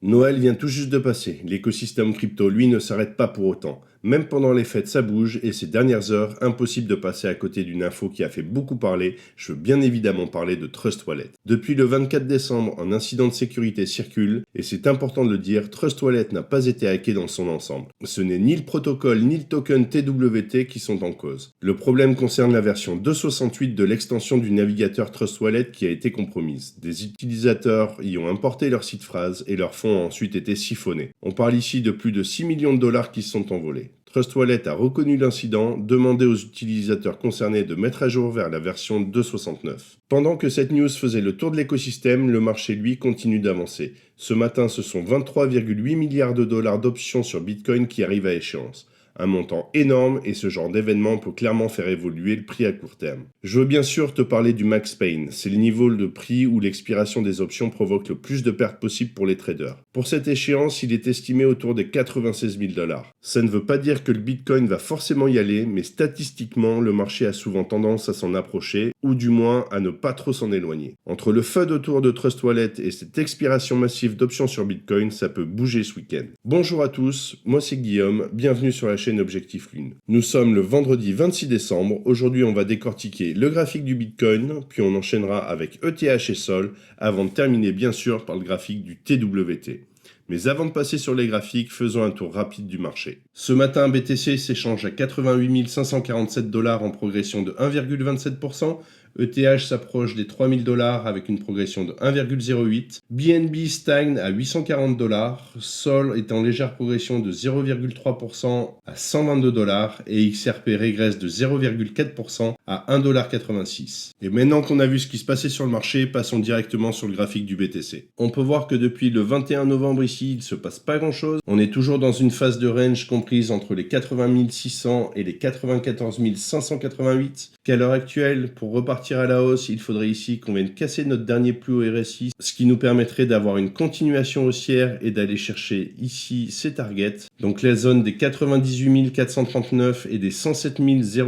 Noël vient tout juste de passer, l'écosystème crypto lui ne s'arrête pas pour autant. Même pendant les fêtes ça bouge et ces dernières heures, impossible de passer à côté d'une info qui a fait beaucoup parler, je veux bien évidemment parler de Trust Wallet. Depuis le 24 décembre, un incident de sécurité circule et c'est important de le dire, Trust Wallet n'a pas été hacké dans son ensemble. Ce n'est ni le protocole ni le token TWT qui sont en cause. Le problème concerne la version 2.68 de l'extension du navigateur Trust Wallet qui a été compromise. Des utilisateurs y ont importé leur site phrase et leurs fonds ont ensuite été siphonnés. On parle ici de plus de 6 millions de dollars qui se sont envolés. Trust Wallet a reconnu l'incident, demandé aux utilisateurs concernés de mettre à jour vers la version 2.69. Pendant que cette news faisait le tour de l'écosystème, le marché lui continue d'avancer. Ce matin, ce sont 23,8 milliards de dollars d'options sur Bitcoin qui arrivent à échéance. Un montant énorme et ce genre d'événement peut clairement faire évoluer le prix à court terme. Je veux bien sûr te parler du max pain, c'est le niveau de prix où l'expiration des options provoque le plus de pertes possible pour les traders. Pour cette échéance, il est estimé autour des 96 000 dollars. Ça ne veut pas dire que le Bitcoin va forcément y aller, mais statistiquement, le marché a souvent tendance à s'en approcher, ou du moins à ne pas trop s'en éloigner. Entre le FUD autour de Trust Wallet et cette expiration massive d'options sur Bitcoin, ça peut bouger ce week-end. Bonjour à tous, moi c'est Guillaume, bienvenue sur la chaîne Objectif Lune. Nous sommes le vendredi 26 décembre, aujourd'hui on va décortiquer le graphique du Bitcoin, puis on enchaînera avec ETH et Sol, avant de terminer bien sûr par le graphique du TWT. Mais avant de passer sur les graphiques, faisons un tour rapide du marché. Ce matin, BTC s'échange à 88 547 dollars en progression de 1,27%. ETH s'approche des 3000 dollars avec une progression de 1,08. BNB stagne à 840 dollars. Sol est en légère progression de 0,3% à 122 dollars et XRP régresse de 0,4% à 1,86 $. Et maintenant qu'on a vu ce qui se passait sur le marché, passons directement sur le graphique du BTC. On peut voir que depuis le 21 novembre ici, il ne se passe pas grand chose. On est toujours dans une phase de range comprise entre les 80 600 et les 94 588. Qu'à l'heure actuelle, pour repartir à la hausse, il faudrait ici qu'on vienne casser notre dernier plus haut RSI, ce qui nous permettrait d'avoir une continuation haussière et d'aller chercher ici ces targets. Donc la zone des 98 439 et des 107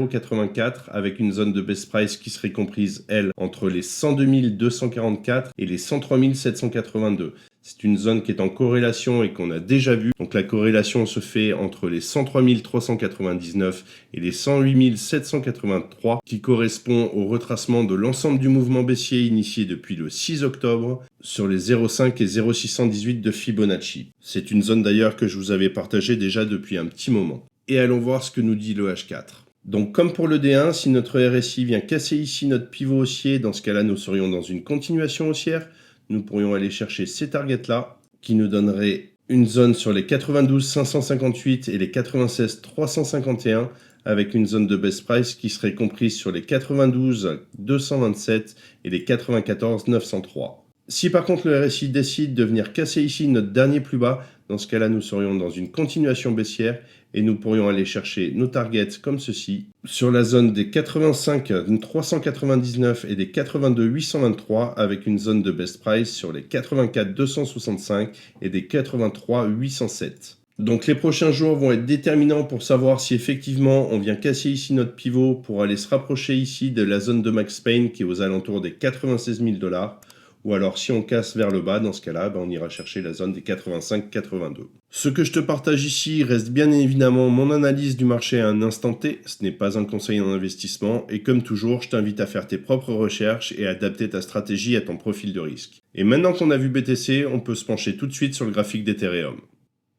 084 avec une zone de best price qui serait comprise, elle, entre les 102 244 et les 103 782. C'est une zone qui est en corrélation et qu'on a déjà vu. Donc la corrélation se fait entre les 103 399 et les 108 783 qui correspond au retracement de l'ensemble du mouvement baissier initié depuis le 6 octobre sur les 0,5 et 0,618 de Fibonacci. C'est une zone d'ailleurs que je vous avais partagée déjà depuis un petit moment. Et allons voir ce que nous dit le H4. Donc comme pour le D1, si notre RSI vient casser ici notre pivot haussier, dans ce cas-là nous serions dans une continuation haussière. Nous pourrions aller chercher ces targets-là qui nous donneraient une zone sur les 92 558 et les 96 351 avec une zone de best price qui serait comprise sur les 92 227 et les 94 903. Si par contre le RSI décide de venir casser ici notre dernier plus bas, dans ce cas-là nous serions dans une continuation baissière et nous pourrions aller chercher nos targets comme ceci sur la zone des 85 399 et des 82 823 avec une zone de best price sur les 84 265 et des 83 807. Donc les prochains jours vont être déterminants pour savoir si effectivement on vient casser ici notre pivot pour aller se rapprocher ici de la zone de max pain qui est aux alentours des 96 000 dollars. Ou alors si on casse vers le bas, dans ce cas-là, on ira chercher la zone des 85-82. Ce que je te partage ici reste bien évidemment mon analyse du marché à un instant T. Ce n'est pas un conseil en investissement. Et comme toujours, je t'invite à faire tes propres recherches et à adapter ta stratégie à ton profil de risque. Et maintenant qu'on a vu BTC, on peut se pencher tout de suite sur le graphique d'Ethereum.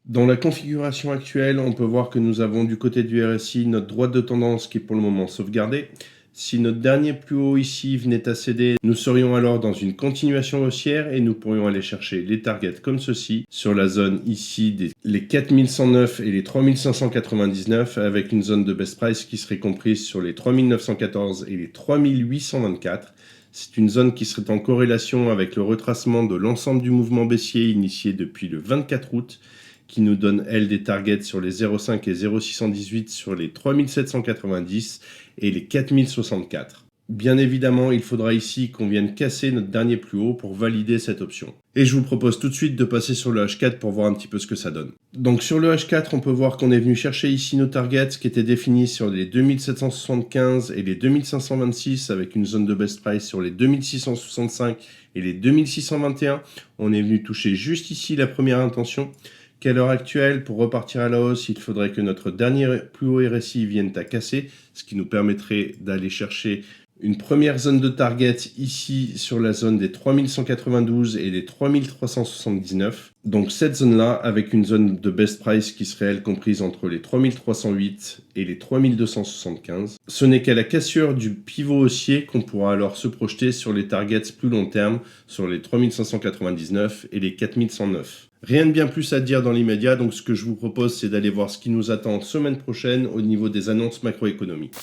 Dans la configuration actuelle, on peut voir que nous avons du côté du RSI notre droite de tendance qui est pour le moment sauvegardée. Si notre dernier plus haut ici venait à céder, nous serions alors dans une continuation haussière et nous pourrions aller chercher les targets comme ceci sur la zone ici les 4109 et les 3599 avec une zone de best price qui serait comprise sur les 3914 et les 3824. C'est une zone qui serait en corrélation avec le retracement de l'ensemble du mouvement baissier initié depuis le 24 août qui nous donne, elle, des targets sur les 0,5 et 0,618 sur les 3790 et les 4064. Bien évidemment, il faudra ici qu'on vienne casser notre dernier plus haut pour valider cette option. Et je vous propose tout de suite de passer sur le H4 pour voir un petit peu ce que ça donne. Donc sur le H4, on peut voir qu'on est venu chercher ici nos targets qui étaient définis sur les 2775 et les 2526 avec une zone de best price sur les 2665 et les 2621. On est venu toucher juste ici la première intention. Qu'à l'heure actuelle, pour repartir à la hausse, il faudrait que notre dernier plus haut RSI vienne à casser, ce qui nous permettrait d'aller chercher une première zone de target ici sur la zone des 3192 et des 3379. Donc cette zone-là avec une zone de best price qui serait elle comprise entre les 3308 et les 3275. Ce n'est qu'à la cassure du pivot haussier qu'on pourra alors se projeter sur les targets plus long terme sur les 3599 et les 4109. Rien de bien plus à dire dans l'immédiat, donc ce que je vous propose, c'est d'aller voir ce qui nous attend semaine prochaine au niveau des annonces macroéconomiques.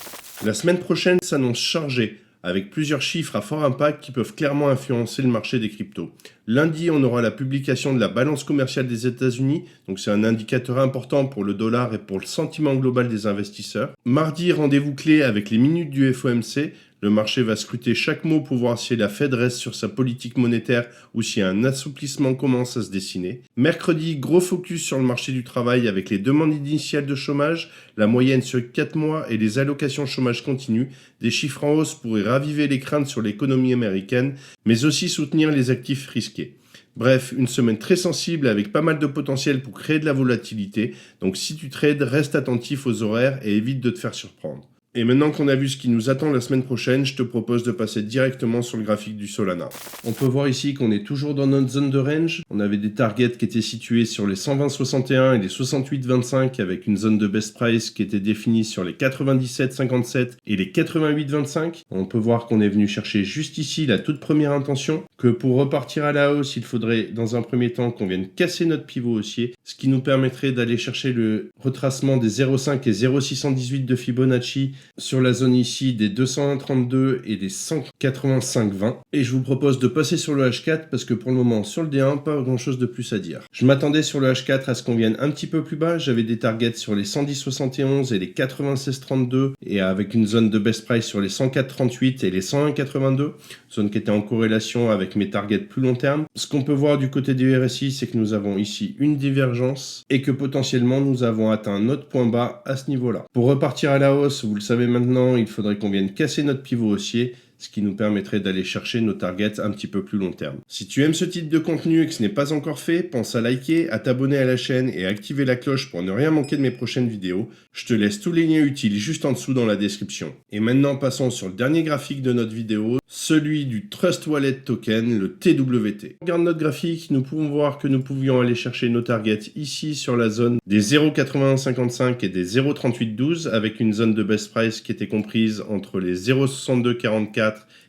La semaine prochaine s'annonce chargée, avec plusieurs chiffres à fort impact qui peuvent clairement influencer le marché des cryptos. Lundi, on aura la publication de la balance commerciale des États-Unis, donc c'est un indicateur important pour le dollar et pour le sentiment global des investisseurs. Mardi, rendez-vous clé avec les minutes du FOMC. Le marché va scruter chaque mot pour voir si la Fed reste sur sa politique monétaire ou si un assouplissement commence à se dessiner. Mercredi, gros focus sur le marché du travail avec les demandes initiales de chômage, la moyenne sur 4 mois et les allocations chômage continu. Des chiffres en hausse pourraient raviver les craintes sur l'économie américaine, mais aussi soutenir les actifs risqués. Bref, une semaine très sensible avec pas mal de potentiel pour créer de la volatilité. Donc si tu trades, reste attentif aux horaires et évite de te faire surprendre. Et maintenant qu'on a vu ce qui nous attend la semaine prochaine, je te propose de passer directement sur le graphique du Solana. On peut voir ici qu'on est toujours dans notre zone de range. On avait des targets qui étaient situés sur les 120,61 et les 68,25 avec une zone de best price qui était définie sur les 97,57 et les 88,25. On peut voir qu'on est venu chercher juste ici la toute première intention, que pour repartir à la hausse, il faudrait dans un premier temps qu'on vienne casser notre pivot haussier, ce qui nous permettrait d'aller chercher le retracement des 0,5 et 0,618 de Fibonacci sur la zone ici des 201,32 et des 185,20. Et je vous propose de passer sur le H4 parce que pour le moment sur le D1, pas grand chose de plus à dire. Je m'attendais sur le H4 à ce qu'on vienne un petit peu plus bas. J'avais des targets sur les 110,71 et les 96,32 et avec une zone de best price sur les 104,38 et les 101,82. Zone qui était en corrélation avec mes targets plus long terme. Ce qu'on peut voir du côté du RSI, c'est que nous avons ici une divergence et que potentiellement nous avons atteint notre point bas à ce niveau-là. Pour repartir à la hausse, vous le savez maintenant, il faudrait qu'on vienne casser notre pivot haussier, ce qui nous permettrait d'aller chercher nos targets un petit peu plus long terme. Si tu aimes ce type de contenu et que ce n'est pas encore fait, pense à liker, à t'abonner à la chaîne et à activer la cloche pour ne rien manquer de mes prochaines vidéos. Je te laisse tous les liens utiles juste en dessous dans la description. Et maintenant, passons sur le dernier graphique de notre vidéo, celui du Trust Wallet Token, le TWT. Regarde notre graphique, nous pouvons voir que nous pouvions aller chercher nos targets ici sur la zone des 0,8155 et des 0,3812 avec une zone de best price qui était comprise entre les 0,6244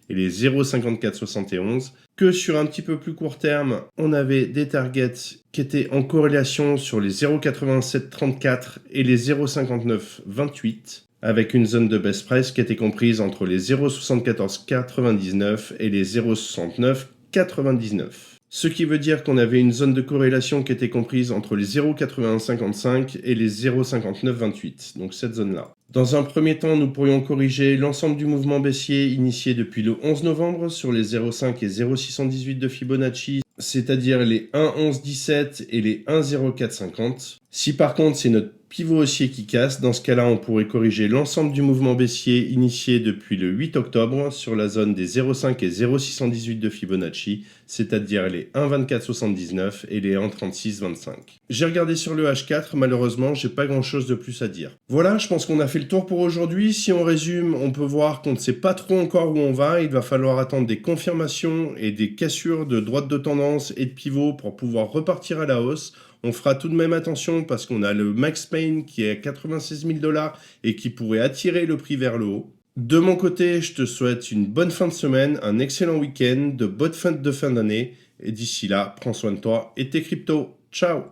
et les 0,5471, que sur un petit peu plus court terme, on avait des targets qui étaient en corrélation sur les 0,8734 et les 0,5928, avec une zone de best price qui était comprise entre les 0,7499 et les 0,6999. Ce qui veut dire qu'on avait une zone de corrélation qui était comprise entre les 0,8155 et les 0,5928, donc cette zone-là. Dans un premier temps, nous pourrions corriger l'ensemble du mouvement baissier initié depuis le 11 novembre sur les 0,5 et 0,618 de Fibonacci, c'est-à-dire les 1,1117 et les 1,0450. Si par contre c'est notre pivot haussier qui casse, dans ce cas-là on pourrait corriger l'ensemble du mouvement baissier initié depuis le 8 octobre sur la zone des 0,5 et 0,618 de Fibonacci, c'est-à-dire les 1,2479 et les 1,3625. J'ai regardé sur le H4, malheureusement j'ai pas grand-chose de plus à dire. Voilà, je pense qu'on a fait le tour pour aujourd'hui. Si on résume, on peut voir qu'on ne sait pas trop encore où on va. Il va falloir attendre des confirmations et des cassures de droite de tendance et de pivot pour pouvoir repartir à la hausse. On fera tout de même attention parce qu'on a le Max Pain qui est à 96 000 $ et qui pourrait attirer le prix vers le haut. De mon côté, je te souhaite une bonne fin de semaine, un excellent week-end, de bonnes fêtes de fin d'année. Et d'ici là, prends soin de toi et tes cryptos. Ciao!